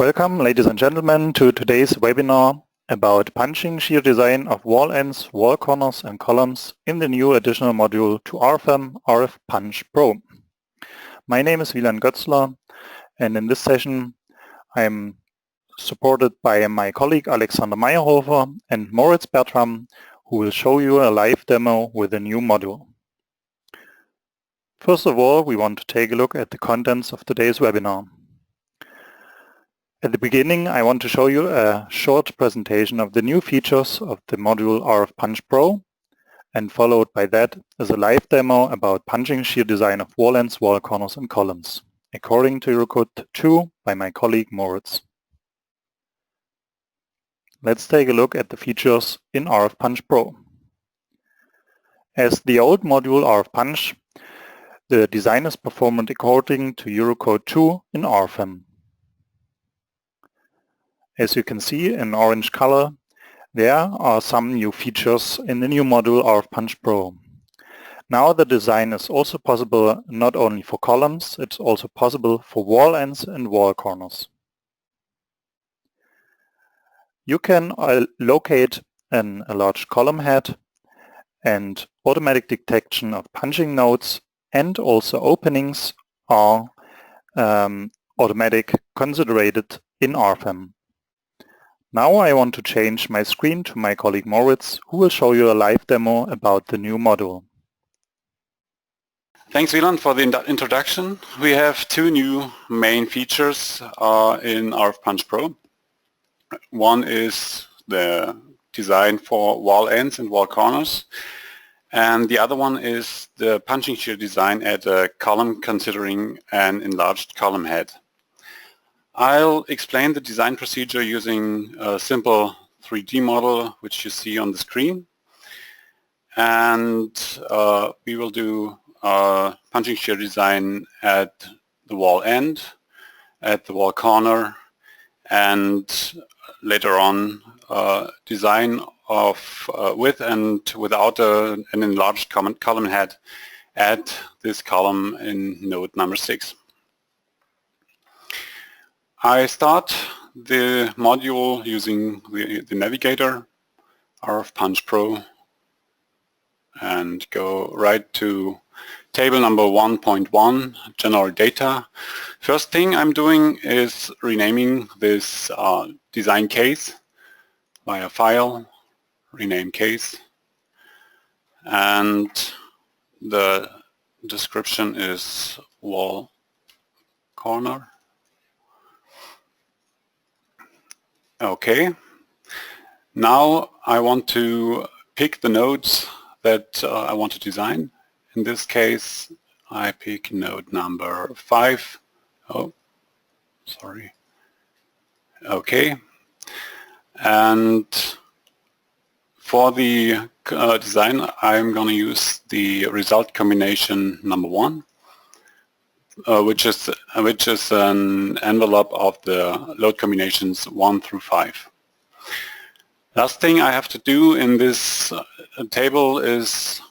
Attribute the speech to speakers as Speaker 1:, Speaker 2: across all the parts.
Speaker 1: Welcome, ladies and gentlemen, to today's webinar about punching shear design of wall ends, wall corners and columns in the new additional module to Rfem RF-PUNCH Pro. My name is Wieland Götzler, and in this session I am supported by my colleague Alexander Meyerhofer and Moritz Bertram, who will show you a live demo with the new module. First of all, we want to take a look at the contents of today's webinar. At the beginning, I want to show you a short presentation of the new features of the module RF-PUNCH Pro, and followed by that is a live demo about punching shear design of wall ends, wall corners and columns, according to Eurocode 2 by my colleague Moritz. Let's take a look at the features in RF-PUNCH Pro. As the old module RF-PUNCH, the design is performed according to Eurocode 2 in Rfem. As you can see in orange color, there are some new features in the new module RF-PUNCH Pro. Now the design is also possible not only for columns, it's also possible for wall ends and wall corners. You can locate a large column head and automatic detection of punching nodes and also openings are automatic considered in Rfem. Now I want to change my screen to my colleague Moritz, who will show you a live demo about the new module.
Speaker 2: Thanks, Wieland, for the introduction. We have two new main features in RF-PUNCH Pro. One is the design for wall ends and wall corners, and the other one is the punching shear design at a column considering an enlarged column head. I'll explain the design procedure using a simple 3D model which you see on the screen, and we will do punching shear design at the wall end, at the wall corner, and later on design of with and without an enlarged column head at this column in node number 6. I start the module using the navigator, RF-PUNCH Pro, and go right to table number 1.1, general data. First thing I'm doing is renaming this design case via file, rename case, and the description is wall corner. Okay, now I want to pick the nodes that I want to design. In this case, I pick node number 5. Oh, sorry. Okay, and for the design, I'm going to use the result combination number 1. Which is an envelope of the load combinations 1 through 5. Last thing I have to do in this table is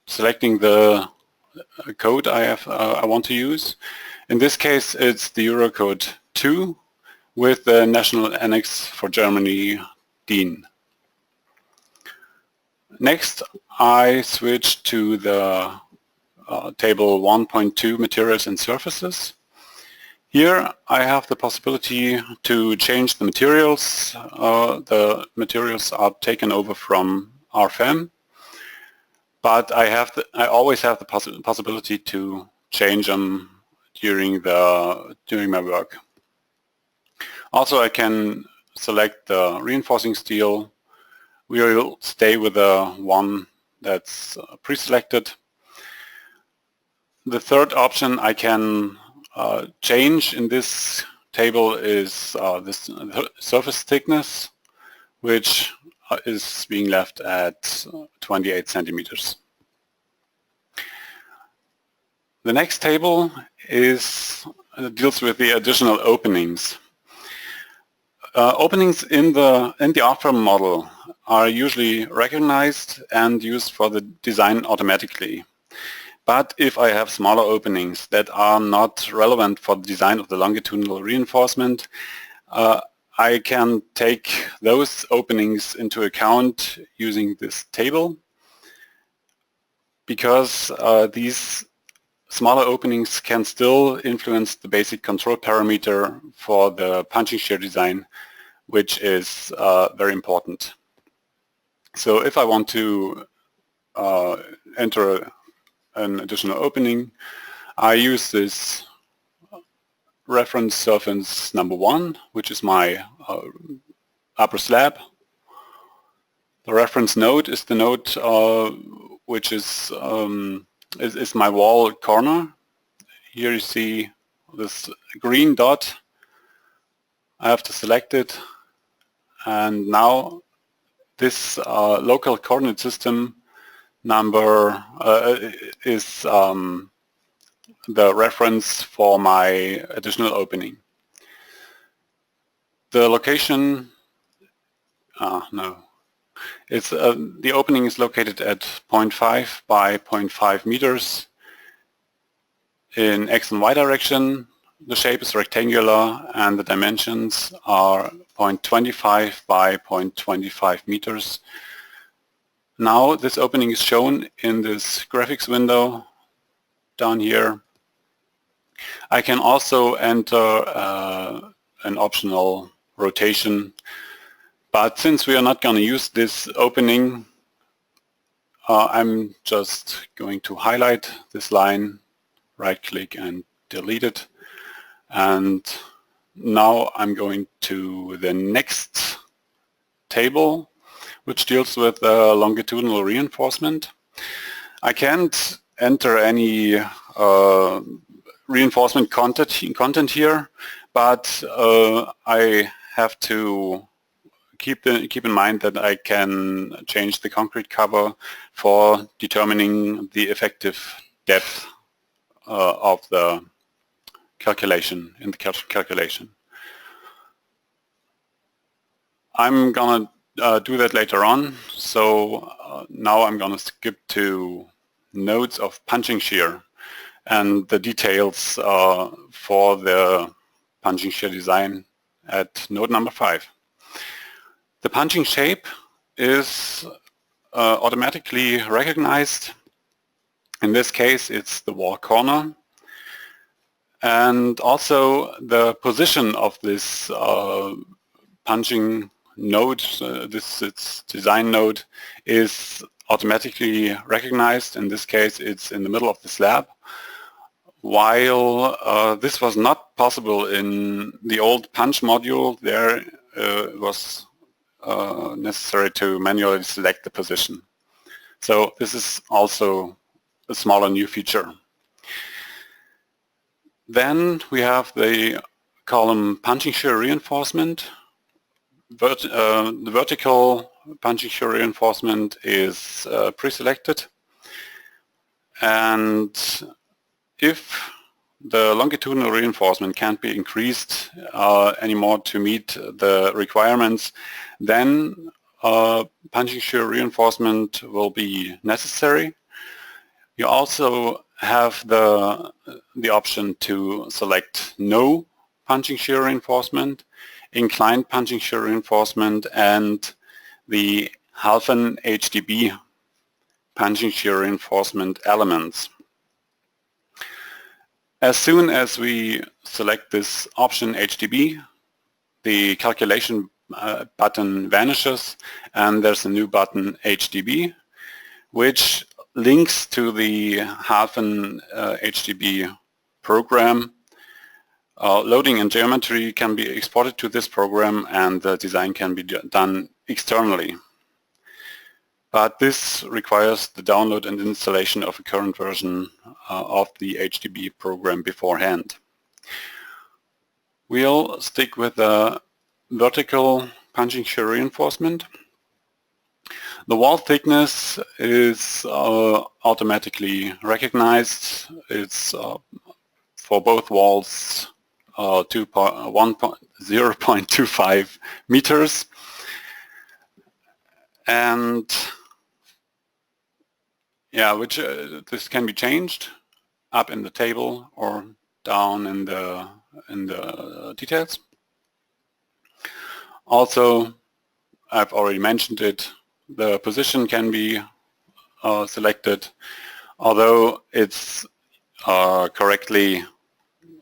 Speaker 2: selecting the code I want to use. In this case, it's the Eurocode 2 with the national annex for Germany, DIN. Next, I switch to the table 1.2 materials and surfaces. Here I have the possibility to change the materials. The materials are taken over from Rfem, but I always have the possibility to change them during my work. Also, I can select the reinforcing steel. We will stay with the one that's pre-selected. The third option I can change in this table is this surface thickness, which is being left at 28 centimeters. The next table deals with the additional openings. Openings in the Rfem model are usually recognized and used for the design automatically. But if I have smaller openings that are not relevant for the design of the longitudinal reinforcement, I can take those openings into account using this table, because these smaller openings can still influence the basic control parameter for the punching shear design, which is very important. So if I want to enter an additional opening, I use this reference surface number 1, which is my upper slab. The reference node is the node which is my wall corner. Here you see this green dot. I have to select it, and now this local coordinate system number is the reference for my additional opening. The location, the opening is located at 0.5 by 0.5 meters in X and Y direction. The shape is rectangular and the dimensions are 0.25 by 0.25 meters. Now this opening is shown in this graphics window down here. I can also enter an optional rotation, but since we are not going to use this opening, I'm just going to highlight this line, right click and delete it. And now I'm going to the next table, which deals with longitudinal reinforcement. I can't enter any reinforcement content here, but I have to keep in mind that I can change the concrete cover for determining the effective depth of the calculation, in the calculation. I'm gonna do that later on, so now I'm gonna skip to nodes of punching shear and the details for the punching shear design at node number 5. The punching shape is automatically recognized. In this case, it's the wall corner. And also the position of this punching node, this design node, is automatically recognized. In this case, it's in the middle of the slab. While this was not possible in the old punch module, there it was necessary to manually select the position. So this is also a smaller new feature. Then we have the column punching shear reinforcement. The vertical punching shear reinforcement is pre-selected, and if the longitudinal reinforcement can't be increased anymore to meet the requirements, then punching shear reinforcement will be necessary. You also have the option to select no punching shear reinforcement, inclined punching shear reinforcement, and the half-an HDB punching shear reinforcement elements. As soon as we select this option HDB, the calculation button vanishes and there's a new button HDB, which links to the half-an HDB program. Loading and geometry can be exported to this program and the design can be done externally. But this requires the download and installation of a current version of the HDB program beforehand. We'll stick with the vertical punching shear reinforcement. The wall thickness is automatically recognized. It's for both walls 0.25 meters. And which this can be changed up in the table or down in the details. Also, I've already mentioned it, the position can be selected, although it's correctly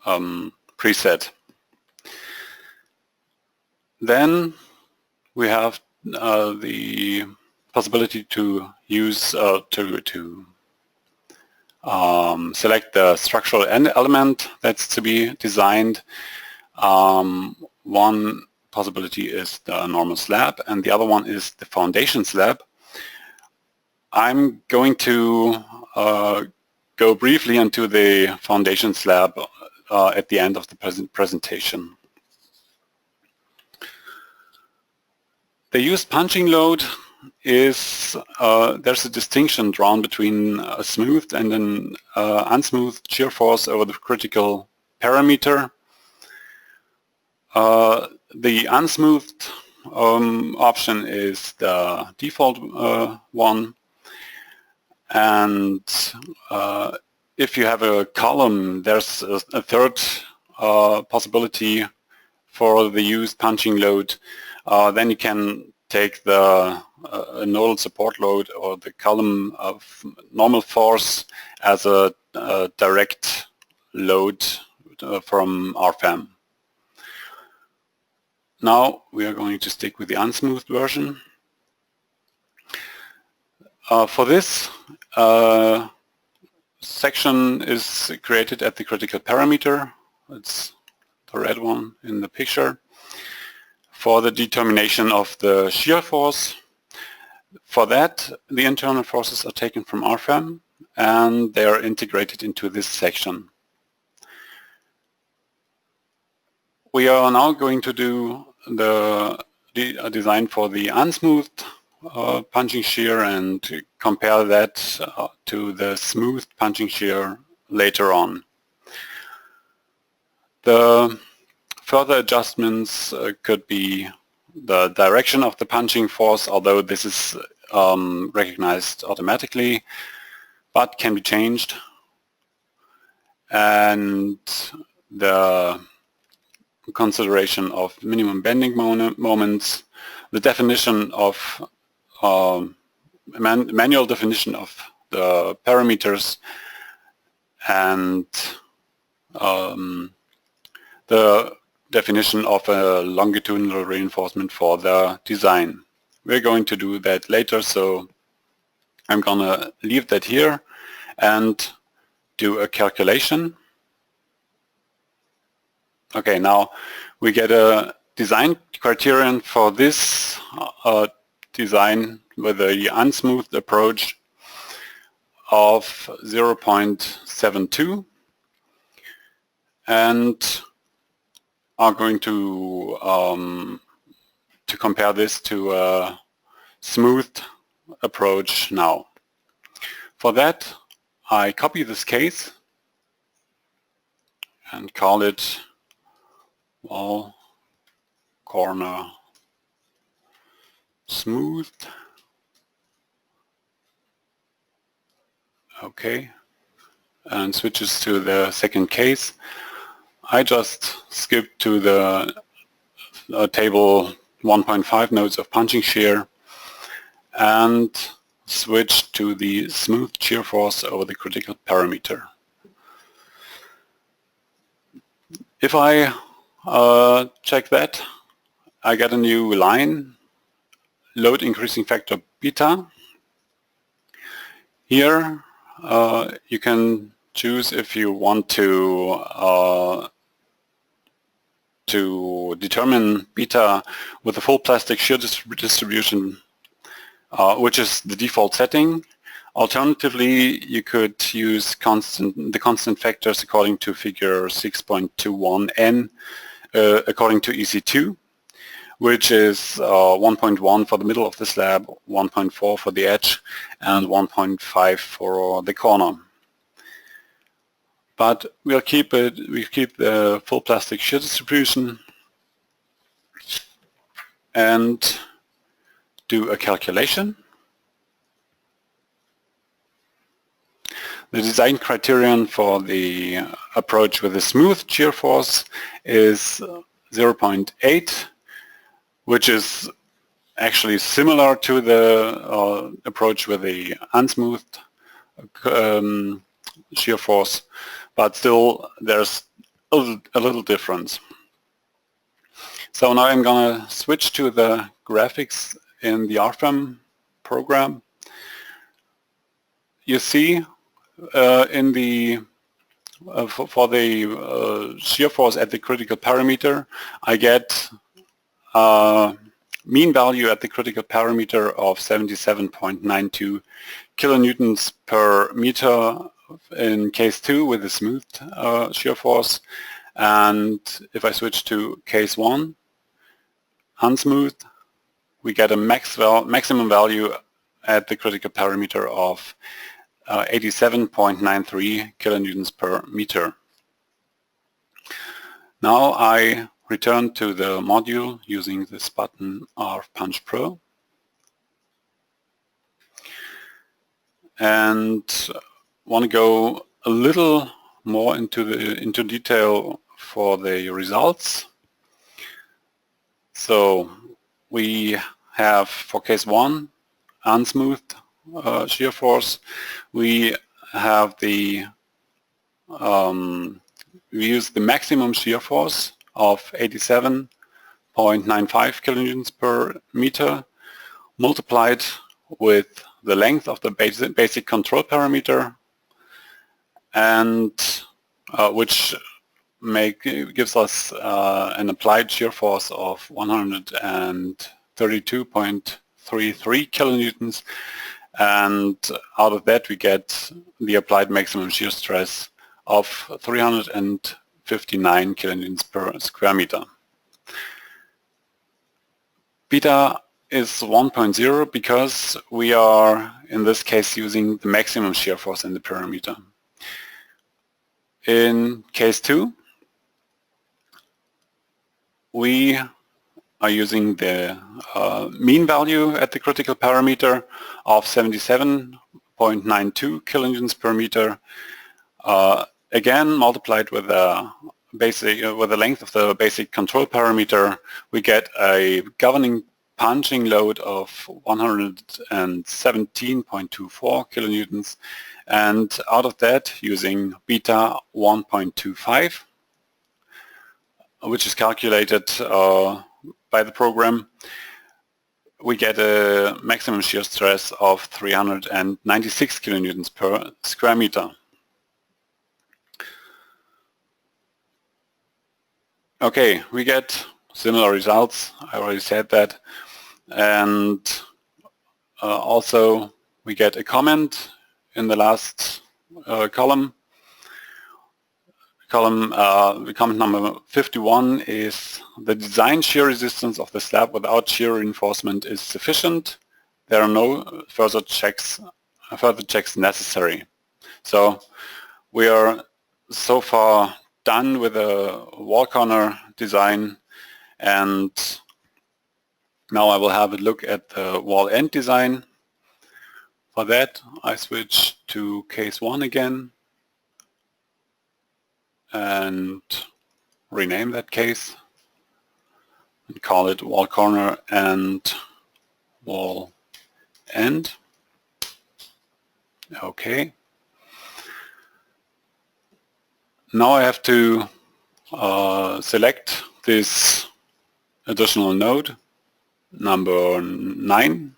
Speaker 2: preset. Then we have the possibility to use select the structural element that's to be designed. One possibility is the normal slab, and the other one is the foundation slab. I'm going to go briefly into the foundation slab at the end of the presentation. The used punching load is, there's a distinction drawn between a smoothed and an unsmoothed shear force over the critical parameter. The unsmoothed option is the default one, and if you have a column, there's a third possibility for the used punching load. Then you can take the nodal support load or the column of normal force as a direct load from Rfem. Now we are going to stick with the unsmoothed version. For this, section is created at the critical parameter. It's the red one in the picture. For the determination of the shear force. For that, the internal forces are taken from Rfem and they are integrated into this section. We are now going to do the design for the unsmoothed punching shear and compare that to the smooth punching shear later on. The further adjustments could be the direction of the punching force, although this is recognized automatically, but can be changed. And the consideration of minimum bending moments, the definition of manual definition of the parameters, and the definition of a longitudinal reinforcement for the design. We're going to do that later, so I'm gonna leave that here and do a calculation. Okay, now we get a design criterion for this design with a unsmoothed approach of 0.72, and are going to compare this to a smoothed approach now. For that, I copy this case and call it wall corner smoothed. Okay, and switches to the second case. I just skipped to the table 1.5 nodes of punching shear and switched to the smooth shear force over the critical parameter. If I check that, I get a new line, load increasing factor beta. Here you can choose if you want to determine beta with a full plastic shear distribution, which is the default setting. Alternatively, you could use the constant factors according to figure 6.21n according to EC2, which is 1.1 for the middle of the slab, 1.4 for the edge, and 1.5 for the corner. But we keep the full plastic shear distribution and do a calculation. The design criterion for the approach with a smooth shear force is 0.8, which is actually similar to the approach with the unsmoothed shear force, but still there's a little difference. So now I'm going to switch to the graphics in the Rfem program. You see in the for the shear force at the critical parameter, I get mean value at the critical parameter of 77.92 kilonewtons per meter in case 2 with the smooth shear force, and if I switch to case 1, unsmooth, we get a maximum value at the critical parameter of 87.93 kilonewtons per meter. Now I return to the module using this button RF-PUNCH Pro, and want to go a little more into detail for the results. So we have, for case 1, unsmoothed shear force. We have the we use the maximum shear force of 87.95 kilonewtons per meter multiplied with the length of the basic control parameter, and which gives us an applied shear force of 132.33 kilonewtons, and out of that we get the applied maximum shear stress of 359 kilonewtons per square meter. Beta is 1.0 because we are in this case using the maximum shear force in the parameter. In case 2, we are using the mean value at the critical parameter of 77.92 kilonewtons per meter, again multiplied with the length of the basic control parameter. We get a governing punching load of 117.24 kilonewtons, and out of that, using beta 1.25, which is calculated by the program, we get a maximum shear stress of 396 kilonewtons per square meter. Okay, we get similar results, I already said that, and also we get a comment in the last column. The comment number 51 is: the design shear resistance of the slab without shear reinforcement is sufficient. There are no further checks necessary. So we are so far done with the wall corner design, and now I will have a look at the wall end design. For that, I switch to case 1 again and rename that case and call it wall corner and wall end. Okay. Now I have to select this additional node, number 9,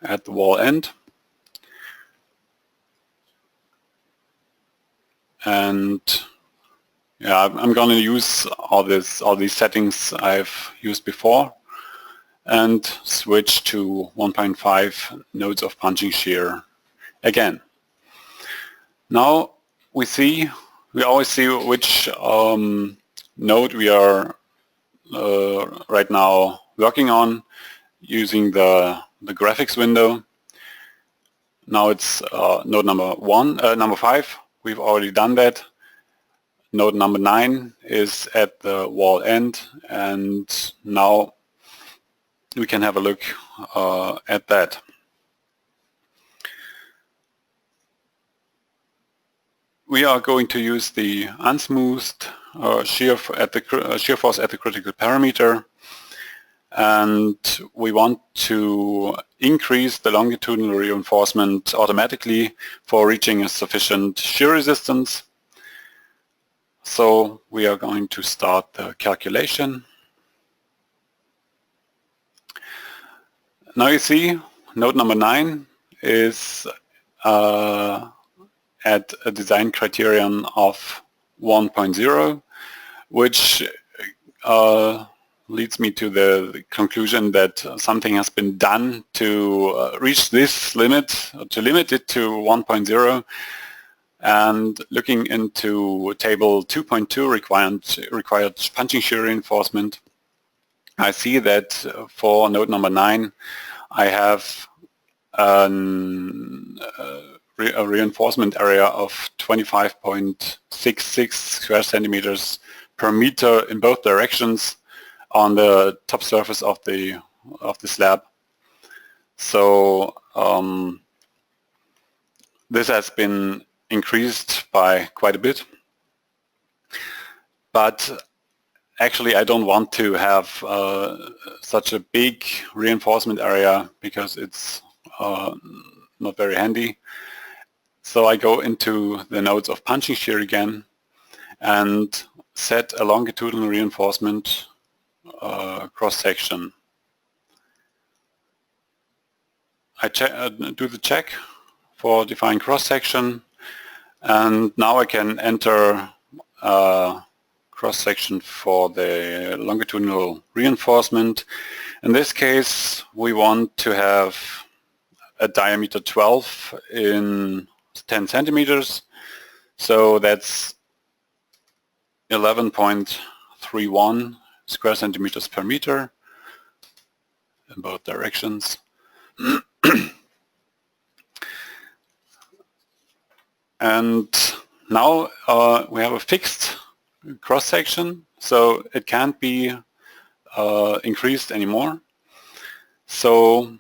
Speaker 2: at the wall end, and yeah, I'm going to use all these settings I've used before and switch to 1.5 nodes of punching shear again. Now we always see which node we are right now working on using the graphics window. Now it's node number 5. We've already done that. Node number 9 is at the wall end, and now we can have a look at that. we are going to use the unsmoothed shear force at the critical parameter, and we want to increase the longitudinal reinforcement automatically for reaching a sufficient shear resistance. So we are going to start the calculation. Now you see node number 9 is at a design criterion of 1.0, which leads me to the conclusion that something has been done to reach this limit, to limit it to 1.0. And looking into table 2.2 required punching shear reinforcement, I see that for node number 9 I have a reinforcement area of 25.66 square centimeters per meter in both directions on the top surface of the slab. So this has been increased by quite a bit, but actually I don't want to have such a big reinforcement area because it's not very handy. So I go into the nodes of punching shear again and set a longitudinal reinforcement cross-section. I do the check for define cross-section, and now I can enter cross-section for the longitudinal reinforcement. In this case we want to have a diameter 12 in 10 centimeters, so that's 11.31 square centimeters per meter in both directions. And now we have a fixed cross-section, so it can't be increased anymore. So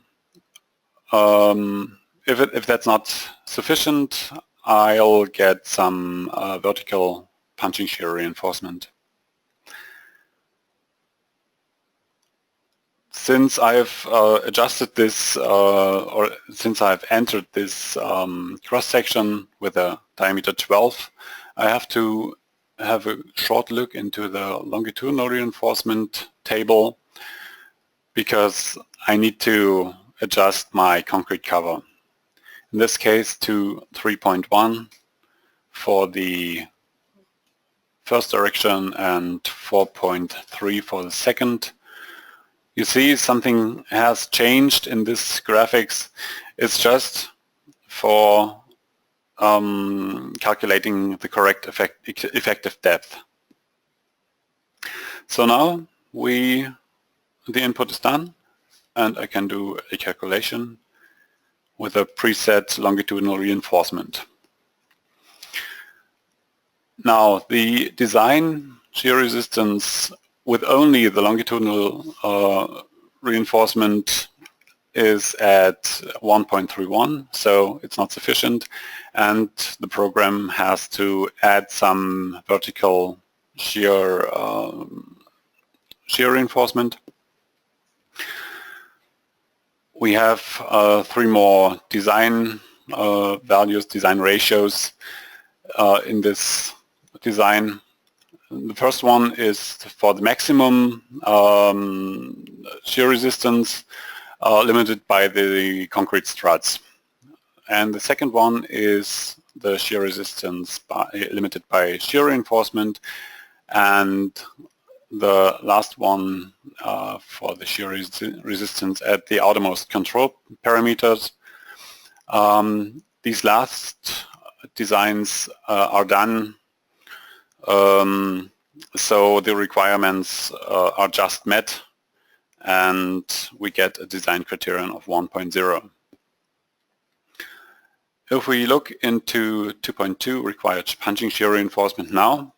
Speaker 2: if that's not sufficient, I'll get some vertical punching shear reinforcement. Since I've adjusted this, or since I've entered this cross-section with a diameter 12, I have to have a short look into the longitudinal reinforcement table because I need to adjust my concrete cover. In this case to 3.1 for the first direction and 4.3 for the second. You see something has changed in this graphics. It's just for calculating the correct effective depth. So now the input is done and I can do a calculation with a preset longitudinal reinforcement. Now the design shear resistance with only the longitudinal reinforcement is at 1.31, so it's not sufficient, and the program has to add some vertical shear reinforcement. We have 3 more design values, design ratios in this design. The first one is for the maximum shear resistance limited by the concrete struts. And the second one is the shear resistance limited by shear reinforcement. And the last one for the shear resistance at the outermost control parameters. These last designs are done so the requirements are just met and we get a design criterion of 1.0. If we look into 2.2 required punching shear reinforcement now,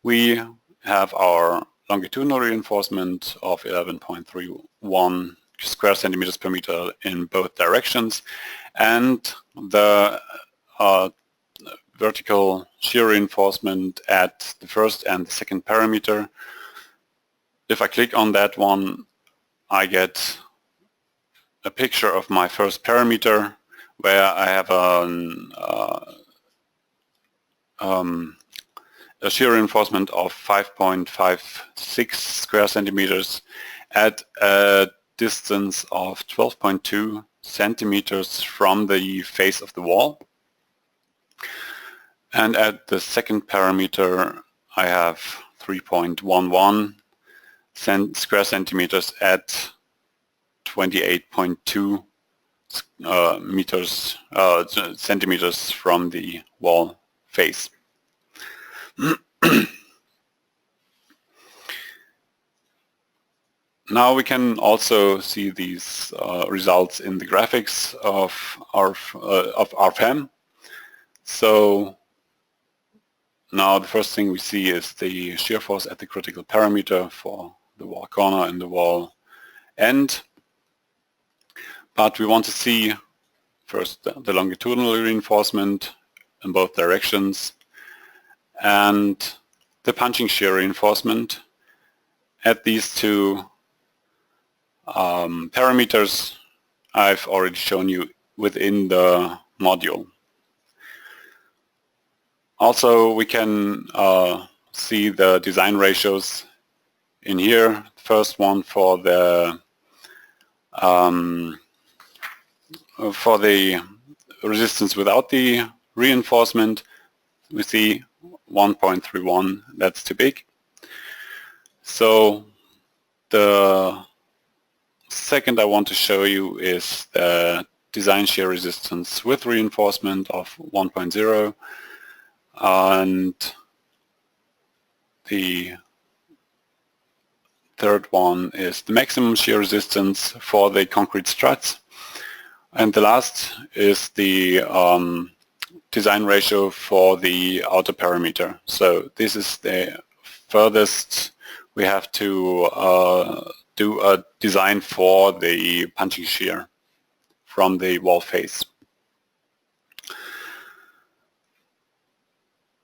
Speaker 2: we have our longitudinal reinforcement of 11.31 square centimeters per meter in both directions, and the vertical shear reinforcement at the first and the second parameter. If I click on that one, I get a picture of my first parameter where I have a shear reinforcement of 5.56 square centimeters at a distance of 12.2 centimeters from the face of the wall. And at the second parameter I have 3.11 square centimeters at 28.2 centimeters from the wall face. Now we can also see these results in the graphics of Rfem. So now the first thing we see is the shear force at the critical parameter for the wall corner and the wall end. But we want to see first the longitudinal reinforcement in both directions and the punching shear reinforcement at these two parameters I've already shown you within the module. Also, we can see the design ratios in here. First one for the resistance without the reinforcement, we see 1.31. That's too big. So the second I want to show you is the design shear resistance with reinforcement of 1.0, and the third one is the maximum shear resistance for the concrete struts, and the last is the design ratio for the outer parameter. So this is the furthest we have to do a design for the punching shear from the wall face.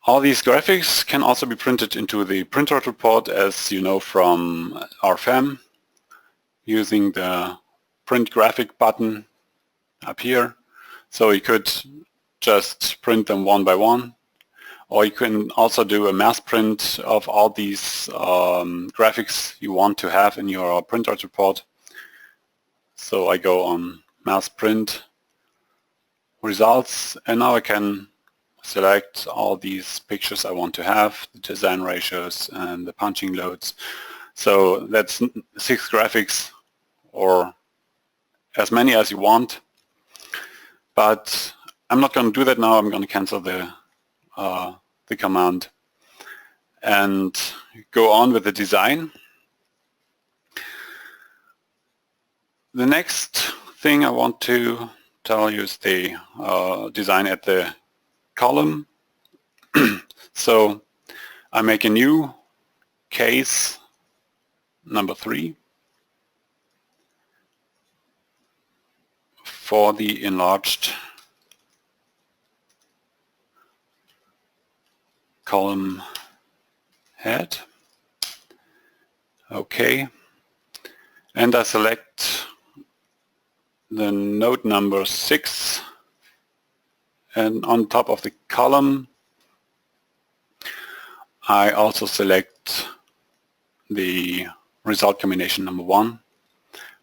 Speaker 2: All these graphics can also be printed into the printout report, as you know from Rfem, using the print graphic button up here. So you could just print them one by one, or you can also do a mass print of all these graphics you want to have in your printout report. So I go on mass print results, and now I can select all these pictures I want to have, the design ratios and the punching loads. So that's 6 graphics, or as many as you want. But I'm not going to do that now. I'm going to cancel the command and go on with the design. The next thing I want to tell you is the design at the column. So I make a new case number 3 for the enlarged column head. Okay, and I select the node number 6, and on top of the column I also select the result combination number 1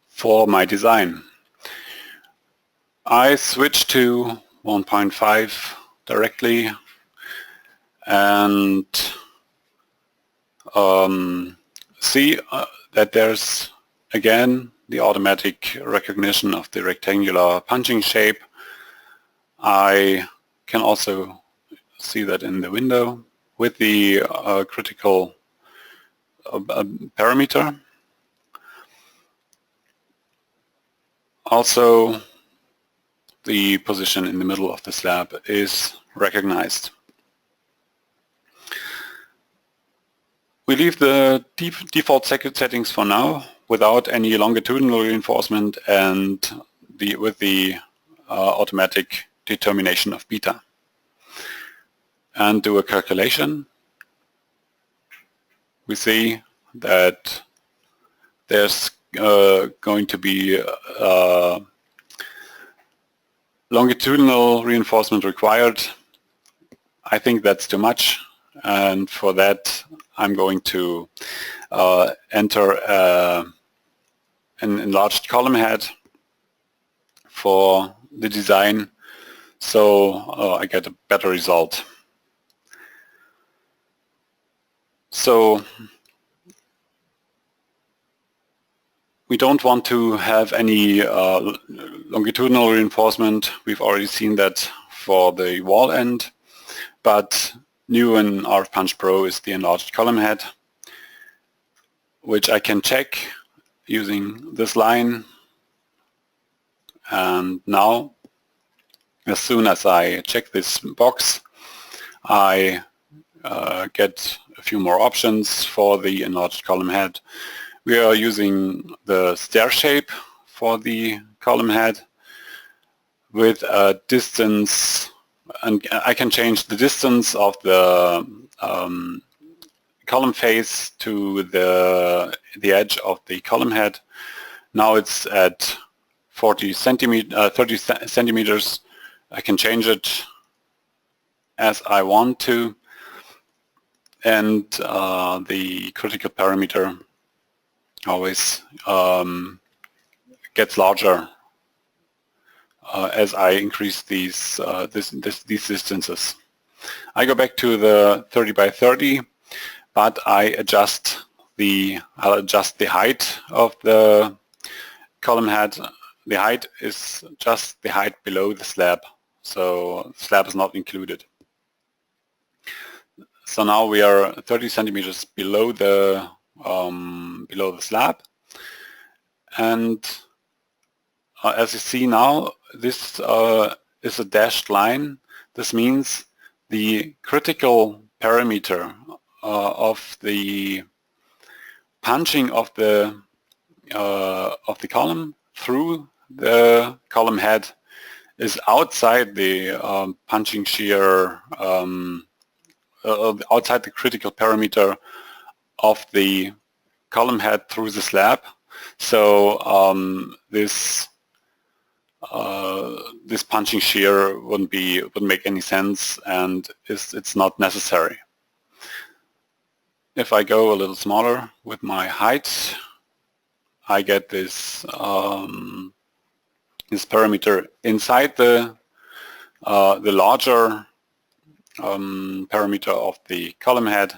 Speaker 2: for my design. I switch to 1.5 directly and see that there's again the automatic recognition of the rectangular punching shape. I can also see that in the window with the critical parameter. Also, the position in the middle of the slab is recognized. We leave the default settings for now without any longitudinal reinforcement and with the automatic determination of beta. and do a calculation, we see that there's going to be longitudinal reinforcement required. I think that's too much, and for that I'm going to enter an enlarged column head for the design, so I get a better result. So we don't want to have any longitudinal reinforcement. We've already seen that for the wall end, but new in RF-PUNCH Pro is the enlarged column head, which I can check using this line. And now, as soon as I check this box, I get a few more options for the enlarged column head. We are using the stair shape for the column head with a distance, and I can change the distance of the column face to the edge of the column head. Now it's at 30 centimeters. I can change it as I want to, and the critical parameter always gets larger as I increase these distances. I go back to the 30 by 30, but I'll adjust the height of the column head. The height is just the height below the slab, so slab is not included. So now we are 30 centimeters below the slab, and as you see now, this is a dashed line. This means the critical parameter of the punching of the column through the column head is outside the punching shear, outside the critical parameter of the column head through the slab. So this punching shear wouldn't make any sense, and it's not necessary. If I go a little smaller with my height, I get this this parameter inside the larger parameter of the column head,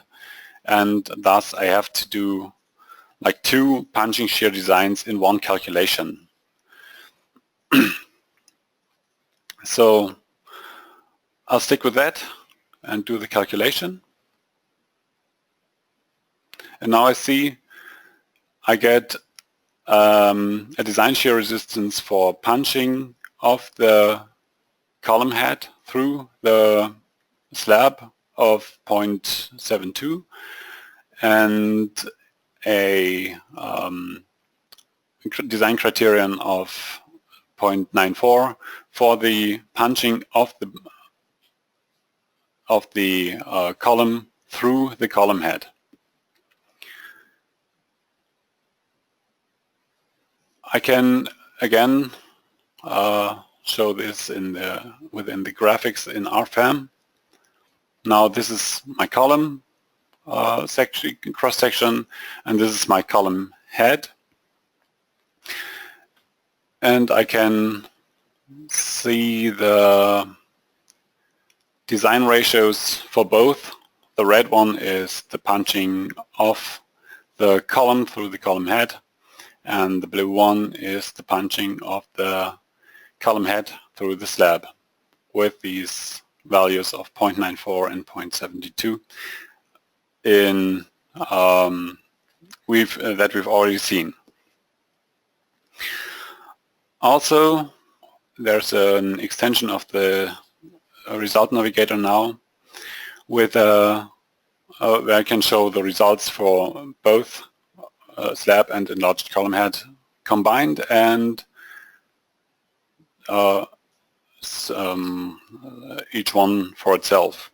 Speaker 2: and thus I have to do like 2 punching shear designs in one calculation. So I'll stick with that and do the calculation. And now I see I get a design shear resistance for punching of the column head through the slab of 0.72 and a design criterion of 0.94 for the punching of the column through the column head. I can again show this within the graphics in Rfem. Now this is my column cross section, and this is my column head, and I can see the design ratios for both. The red one is the punching of the column through the column head, and the blue one is the punching of the column head through the slab, with these values of 0.94 and 0.72 in that we've already seen. Also, there's an extension of the result navigator now with where I can show the results for both slab and enlarged column head combined, and each one for itself.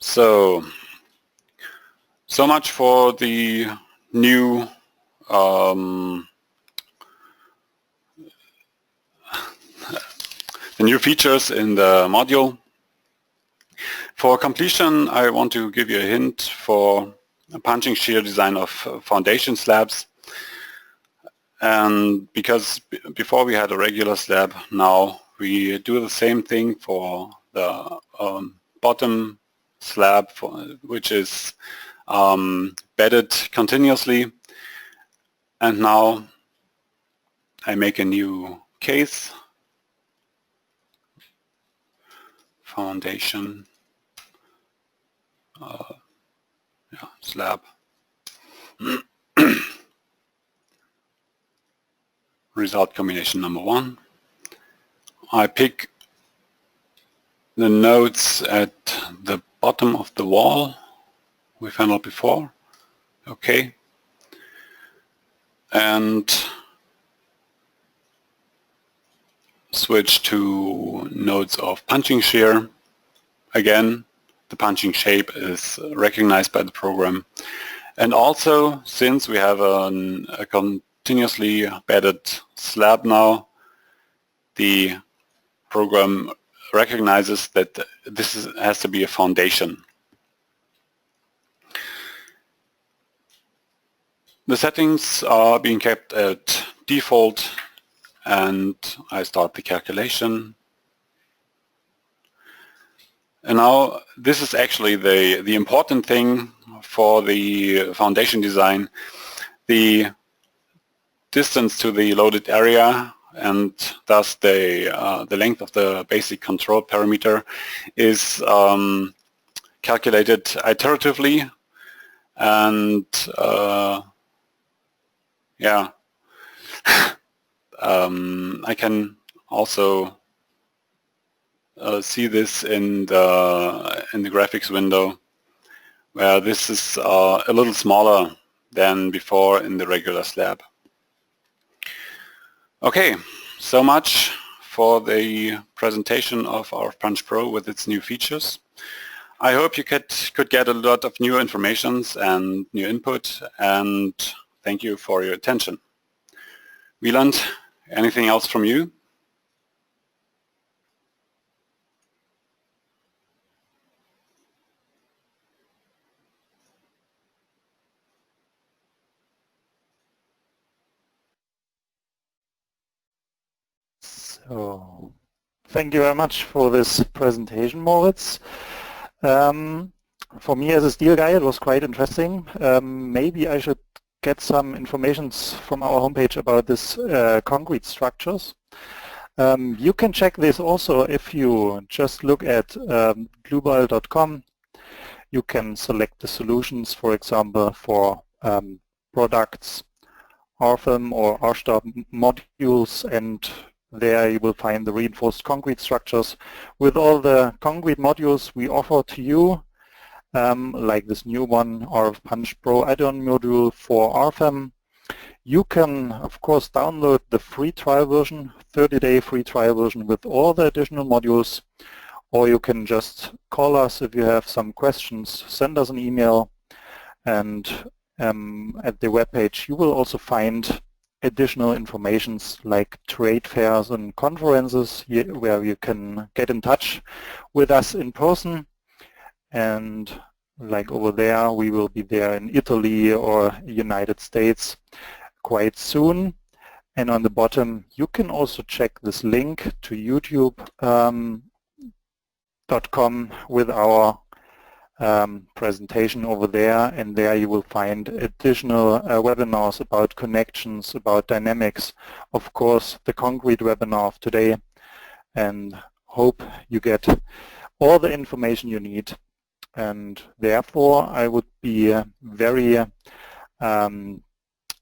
Speaker 2: So much for the new features in the module. For completion, I want to give you a hint for a punching shear design of foundation slabs. And because before we had a regular slab, now we do the same thing for the bottom slab, which is bedded continuously. And now I make a new case, foundation, slab. Result combination number 1. I pick the nodes at the bottom of the wall we've handled before. Okay. And switch to nodes of punching shear. Again, the punching shape is recognized by the program. And also, since we have a continuously bedded slab now, the program recognizes that this has to be a foundation. The settings are being kept at default, and I start the calculation. And now this is actually the important thing for the foundation design. The distance to the loaded area, and thus the length of the basic control parameter, is calculated iteratively, and I can also see this in the graphics window, where this is a little smaller than before in the regular slab. Okay, so much for the presentation of RF-PUNCH Pro with its new features. I hope you could get a lot of new information and new input, and thank you for your attention. Wieland, anything else from you?
Speaker 1: So, thank you very much for this presentation, Moritz. For me as a steel guy, it was quite interesting. Maybe I should get some information from our homepage about this concrete structures. You can check this also if you just look at dlubal.com. You can select the solutions, for example, for products, Rfem or RStab modules, and there you will find the reinforced concrete structures with all the concrete modules we offer to you, like this new one, RF-PUNCH Pro add-on module for Rfem. You can, of course, download the free trial version, 30-day free trial version with all the additional modules, or you can just call us if you have some questions, send us an email, and at the webpage you will also find additional informations like trade fairs and conferences where you can get in touch with us in person. And like over there, we will be there in Italy or United States quite soon. And on the bottom, you can also check this link to youtube.com with our presentation over there, and there you will find additional webinars about connections, about dynamics, of course the concrete webinar of today, and hope you get all the information you need. And therefore I would be very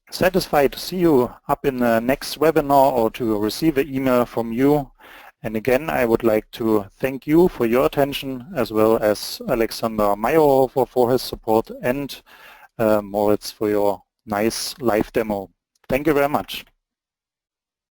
Speaker 1: satisfied to see you up in the next webinar or to receive an email from you. And again, I would like to thank you for your attention, as well as Alexander Meyerhofer for his support, and Moritz for your nice live demo. Thank you very much.